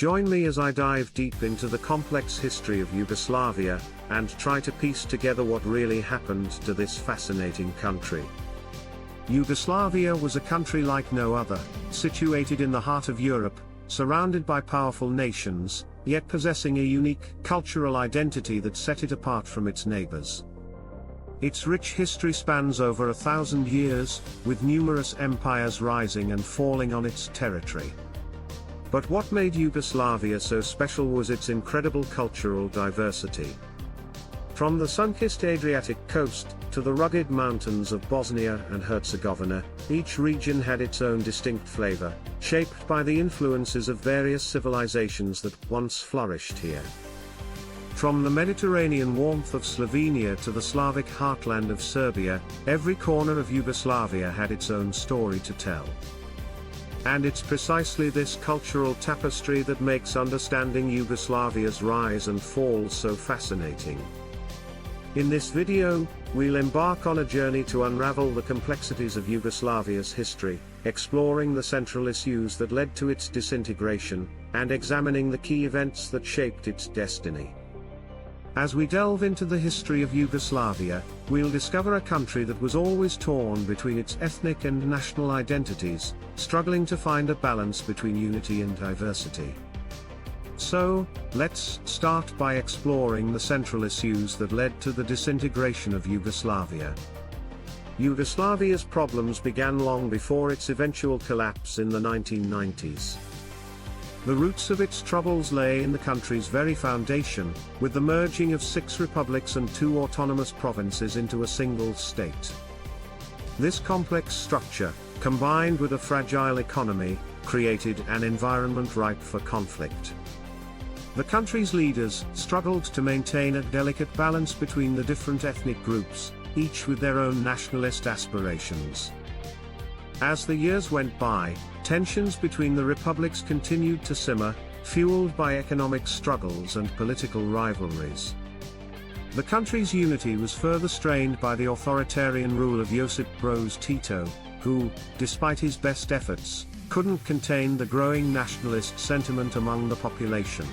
Join me as I dive deep into the complex history of Yugoslavia, and try to piece together what really happened to this fascinating country. Yugoslavia was a country like no other, situated in the heart of Europe, surrounded by powerful nations, yet possessing a unique cultural identity that set it apart from its neighbors. Its rich history spans over 1,000 years, with numerous empires rising and falling on its territory. But what made Yugoslavia so special was its incredible cultural diversity. From the sun-kissed Adriatic coast to the rugged mountains of Bosnia and Herzegovina, each region had its own distinct flavor, shaped by the influences of various civilizations that once flourished here. From the Mediterranean warmth of Slovenia to the Slavic heartland of Serbia, every corner of Yugoslavia had its own story to tell. And it's precisely this cultural tapestry that makes understanding Yugoslavia's rise and fall so fascinating. In this video, we'll embark on a journey to unravel the complexities of Yugoslavia's history, exploring the central issues that led to its disintegration, and examining the key events that shaped its destiny. As we delve into the history of Yugoslavia, we'll discover a country that was always torn between its ethnic and national identities, struggling to find a balance between unity and diversity. So, let's start by exploring the central issues that led to the disintegration of Yugoslavia. Yugoslavia's problems began long before its eventual collapse in the 1990s. The roots of its troubles lay in the country's very foundation, with the merging of 6 republics and 2 autonomous provinces into a single state. This complex structure, combined with a fragile economy, created an environment ripe for conflict. The country's leaders struggled to maintain a delicate balance between the different ethnic groups, each with their own nationalist aspirations. As the years went by, tensions between the republics continued to simmer, fueled by economic struggles and political rivalries. The country's unity was further strained by the authoritarian rule of Josip Broz Tito, who, despite his best efforts, couldn't contain the growing nationalist sentiment among the population.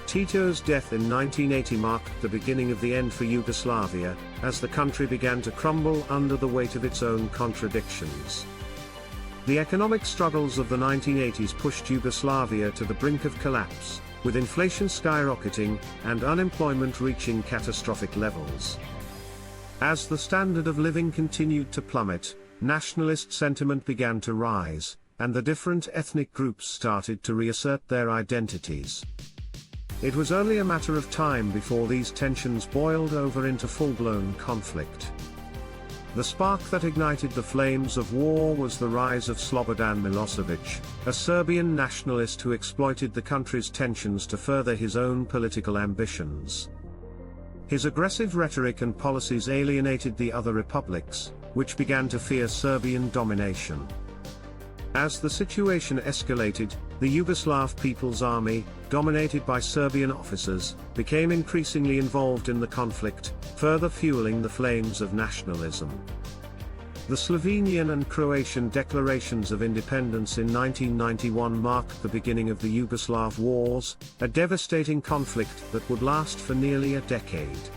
Tito's death in 1980 marked the beginning of the end for Yugoslavia, as the country began to crumble under the weight of its own contradictions. The economic struggles of the 1980s pushed Yugoslavia to the brink of collapse, with inflation skyrocketing and unemployment reaching catastrophic levels. As the standard of living continued to plummet, nationalist sentiment began to rise, and the different ethnic groups started to reassert their identities. It was only a matter of time before these tensions boiled over into full-blown conflict. The spark that ignited the flames of war was the rise of Slobodan Milosevic, a Serbian nationalist who exploited the country's tensions to further his own political ambitions. His aggressive rhetoric and policies alienated the other republics, which began to fear Serbian domination. As the situation escalated, the Yugoslav People's Army, dominated by Serbian officers, became increasingly involved in the conflict, further fueling the flames of nationalism. The Slovenian and Croatian declarations of independence in 1991 marked the beginning of the Yugoslav Wars, a devastating conflict that would last for nearly a decade.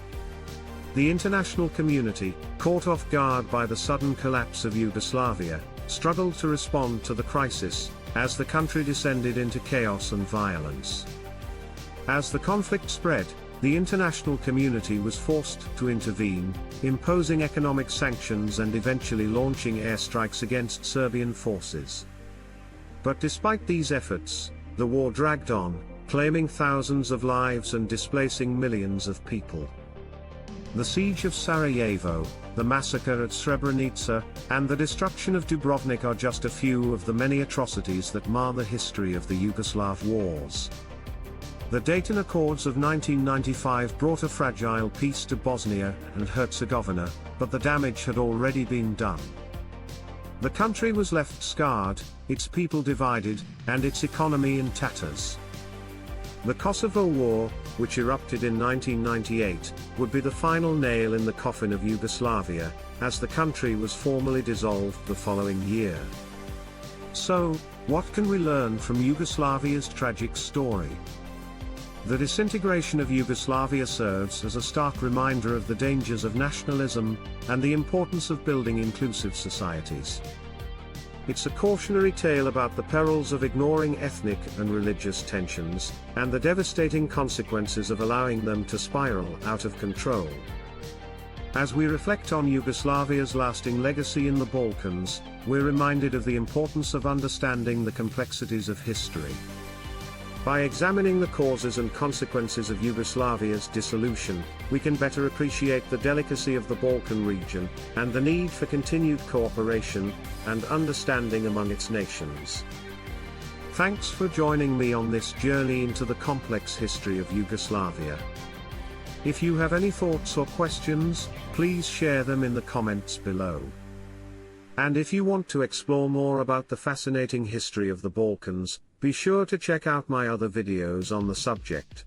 The international community, caught off guard by the sudden collapse of Yugoslavia, struggled to respond to the crisis, as the country descended into chaos and violence. As the conflict spread, the international community was forced to intervene, imposing economic sanctions and eventually launching airstrikes against Serbian forces. But despite these efforts, the war dragged on, claiming thousands of lives and displacing millions of people. The siege of Sarajevo, the massacre at Srebrenica, and the destruction of Dubrovnik are just a few of the many atrocities that mar the history of the Yugoslav Wars. The Dayton Accords of 1995 brought a fragile peace to Bosnia and Herzegovina, but the damage had already been done. The country was left scarred, its people divided, and its economy in tatters. The Kosovo War, which erupted in 1998, would be the final nail in the coffin of Yugoslavia, as the country was formally dissolved the following year. So, What can we learn from Yugoslavia's tragic story? The disintegration of Yugoslavia serves as a stark reminder of the dangers of nationalism and the importance of building inclusive societies. It's a cautionary tale about the perils of ignoring ethnic and religious tensions, and the devastating consequences of allowing them to spiral out of control. As we reflect on Yugoslavia's lasting legacy in the Balkans, we're reminded of the importance of understanding the complexities of history. By examining the causes and consequences of Yugoslavia's dissolution, we can better appreciate the delicacy of the Balkan region, and the need for continued cooperation and understanding among its nations. Thanks for joining me on this journey into the complex history of Yugoslavia. If you have any thoughts or questions, please share them in the comments below. And if you want to explore more about the fascinating history of the Balkans, be sure to check out my other videos on the subject.